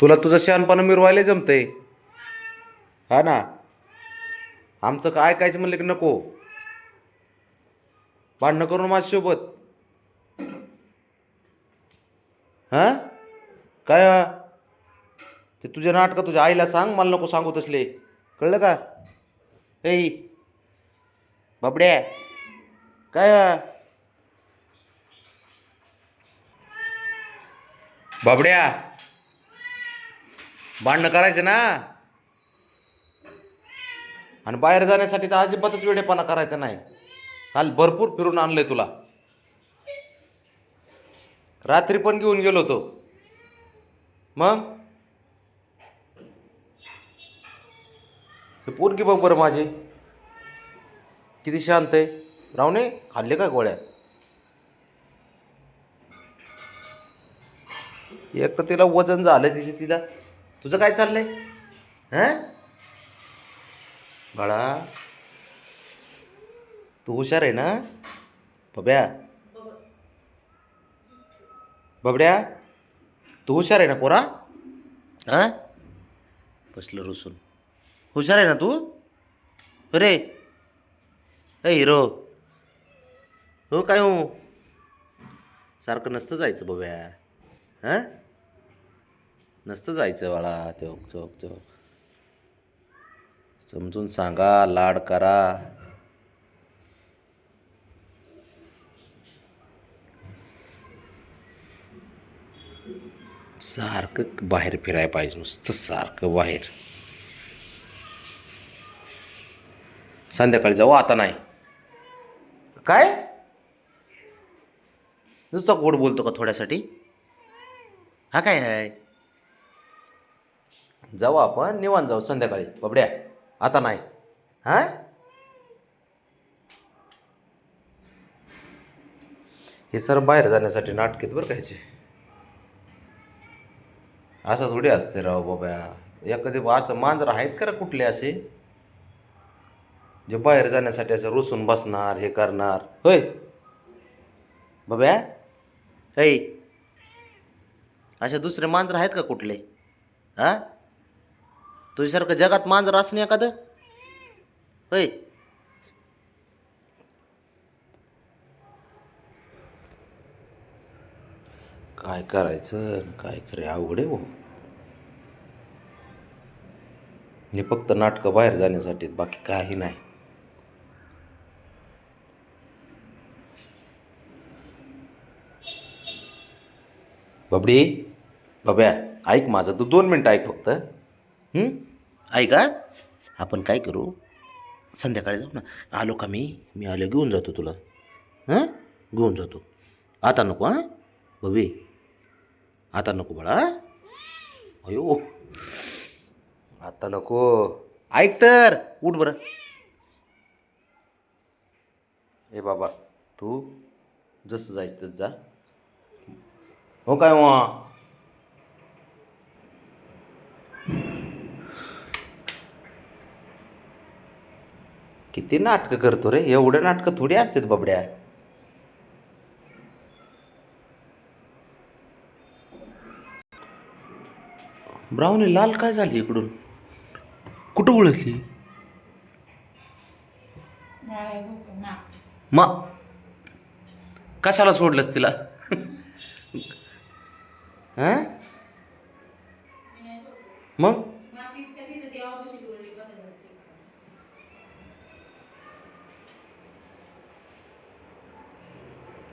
तुला तुझं शहाणपणा मिरवायला जमतंय. हा ना. आमचं काय ऐकायचं म्हणलं की नको. भांडणं करून माझ्यासोबत. हा काय ते तुझे नाटकं तुझ्या आईला सांग, मला नको सांगू तसले. कळलं का? ऐ बाबड्या, काय बाबड्या, भांडणं करायचं ना. आणि बाहेर जाण्यासाठी तर अजिबातच वेडेपणा करायचा नाही. काल भरपूर फिरून आणलंय तुला. रात्री पण घेऊन गेलो होतो. मग हे पोरगी बघ बरं माझी किती शांत आहे. रावणे खाल्ले का गोळ्या? एक तर तिला वजन झालं तिचे तिला. तुझं काय चाललंय? हां बाळा, तू हुशार आहे ना बब्या? बबड्या, तू हुशार आहे ना पोरा? हां बसलं रुसून. हुशार आहे ना तू? अरे ए हिरो, हो काय हो? सारखं नसतं जायचं बब्या. हां नसतं जायचं बाळा. चौक चौक चौक समजून सांगा, लाड करा. सारखं बाहेर फिरायला पाहिजे, नुसतं सारखं बाहेर. संध्याकाळी जाऊ, आता नाही. काय नुसतं गोड बोलतो का थोड्यासाठी? हा काय आहे? जाऊ आपण निवांत जाऊ संध्याकाळी बबड्या, आता नाही. हां हे सर बाहेर जाण्यासाठी नाटकेत बरं कायचे. असं थोडी असते राव बाब्या. एखादे असं मांजर आहेत का रे कुठले असे जे बाहेर जाण्यासाठी असं रुसून बसणार, हे करणार? होय बाब्या, ऐ असे दुसरे मांजर आहेत का कुठले? हा तुझ्यासारखं जगात मांजर असं नाही एखादं? होय काय करायचं काय करे अवघड आहे. हो हे फक्त नाटकं बाहेर जाण्यासाठी, बाकी काही नाही. बबडी, बब्या, ऐक माझं तू 2 मिनटं ऐक फक्त. ऐक हा. आपण काय करू, संध्याकाळी जाऊ ना. आलो का मी आलो घेऊन जातो तुला. हां घेऊन जातो. आता नको हां बबी, आता नको बाळा. अयो आता नको. ऐक तर उठ बरं. ए बाबा, तू जसं जायचं तसं जा. हो काय मग? किती नाटकं करतो रे. एवढं नाटकं थोडी असतात बाबड्या. ब्राऊनी लाल काय झाली इकडून? कुठं उळसली? मग कशाला सोडलंस तिला? हां मग